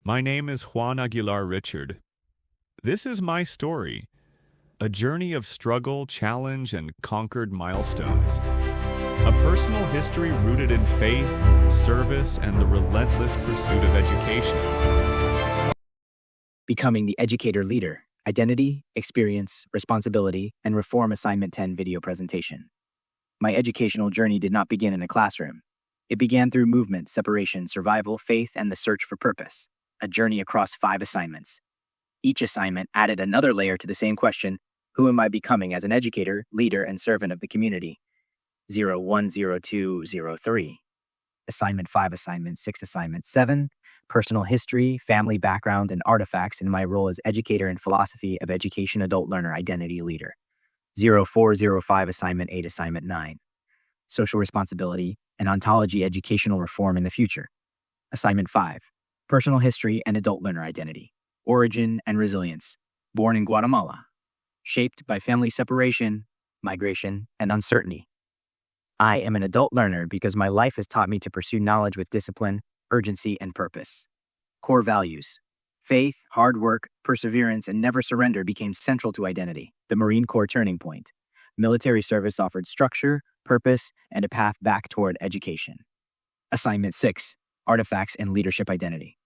My name is Juan Aguilar Richard. This is my story, a journey of struggle, challenge, and conquered milestones. A personal history rooted in faith, service, and the relentless pursuit of education. Becoming the Educator Leader, Identity, Experience, Responsibility, and Reform Assignment 10 video presentation. My educational journey did not begin in a classroom. It began through movement, separation, survival, faith, and the search for purpose, a journey across 5 assignments. Each assignment added another layer to the same question: who am I becoming as an educator, leader, and servant of the community? 010203. Assignment 5, Assignment 6, Assignment 7. Personal history, family background, and artifacts in my role as educator in philosophy of education, adult learner, identity leader. 0405, Assignment 8, Assignment 9. Social responsibility and ontology, educational reform in the future. Assignment 5. Personal history and adult learner identity. Origin and resilience. Born in Guatemala. Shaped by family separation, migration, and uncertainty. I am an adult learner because my life has taught me to pursue knowledge with discipline, urgency, and purpose. Core values. Faith, hard work, perseverance, and never surrender became central to identity. The Marine Corps turning point. Military service offered structure, purpose, and a path back toward education. Assignment 6. Artifacts and leadership identity.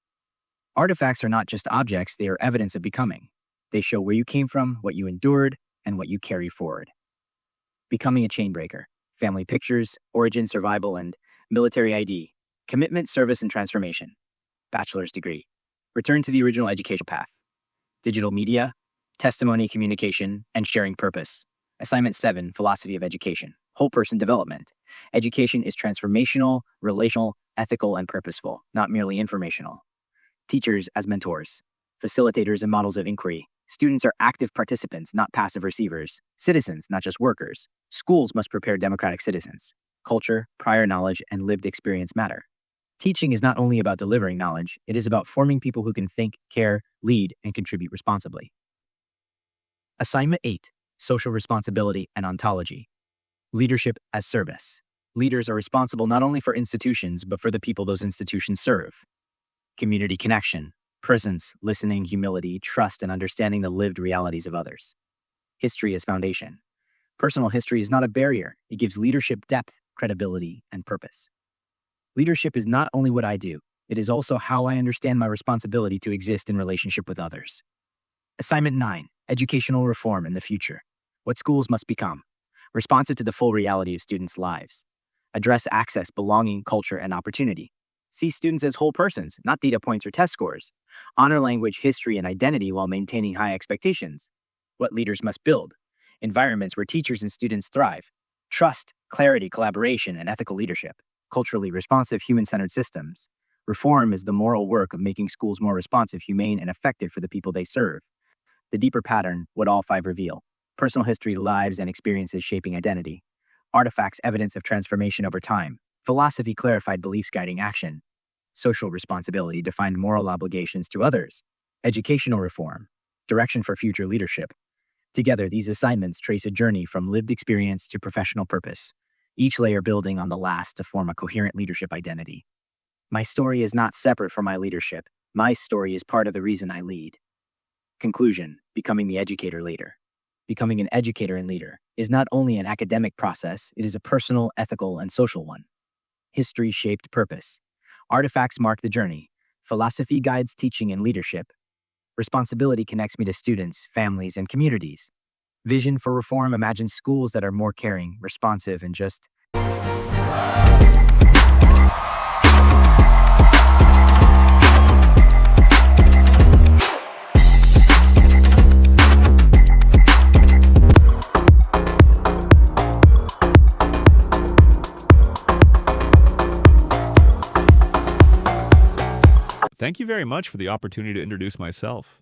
Artifacts are not just objects, they are evidence of becoming. They show where you came from, what you endured, and what you carry forward. Becoming a chainbreaker. Family pictures, origin, survival, and military ID. Commitment, service, and transformation. Bachelor's degree. Return to the original educational path. Digital media, testimony, communication, and sharing purpose. Assignment 7, Philosophy of Education. Whole person development. Education is transformational, relational, ethical, and purposeful, not merely informational. Teachers as mentors. Facilitators and models of inquiry. Students are active participants, not passive receivers. Citizens, not just workers. Schools must prepare democratic citizens. Culture, prior knowledge, and lived experience matter. Teaching is not only about delivering knowledge, it is about forming people who can think, care, lead, and contribute responsibly. Assignment 8, Social responsibility and ontology. Leadership as service. Leaders are responsible not only for institutions, but for the people those institutions serve. Community connection, presence, listening, humility, trust, and understanding the lived realities of others. History as foundation. Personal history is not a barrier. It gives leadership depth, credibility, and purpose. Leadership is not only what I do, it is also how I understand my responsibility to exist in relationship with others. Assignment 9, Educational reform in the future. What schools must become. Responsive to the full reality of students' lives. Address access, belonging, culture, and opportunity. See students as whole persons, not data points or test scores. Honor language, history, and identity while maintaining high expectations. What leaders must build. Environments where teachers and students thrive. Trust, clarity, collaboration, and ethical leadership. Culturally responsive, human-centered systems. Reform is the moral work of making schools more responsive, humane, and effective for the people they serve. The deeper pattern, what all 5 reveal. Personal history, lives, and experiences shaping identity. Artifacts, evidence of transformation over time. Philosophy, clarified beliefs guiding action. Social responsibility, defined moral obligations to others. Educational reform, direction for future leadership. Together, these assignments trace a journey from lived experience to professional purpose, each layer building on the last to form a coherent leadership identity. My story is not separate from my leadership. My story is part of the reason I lead. Conclusion, becoming the educator leader. Becoming an educator and leader is not only an academic process, it is a personal, ethical, and social one. History shaped purpose. Artifacts mark the journey. Philosophy guides teaching and leadership. Responsibility connects me to students, families, and communities. Vision for reform imagines schools that are more caring, responsive, and just. Thank you very much for the opportunity to introduce myself.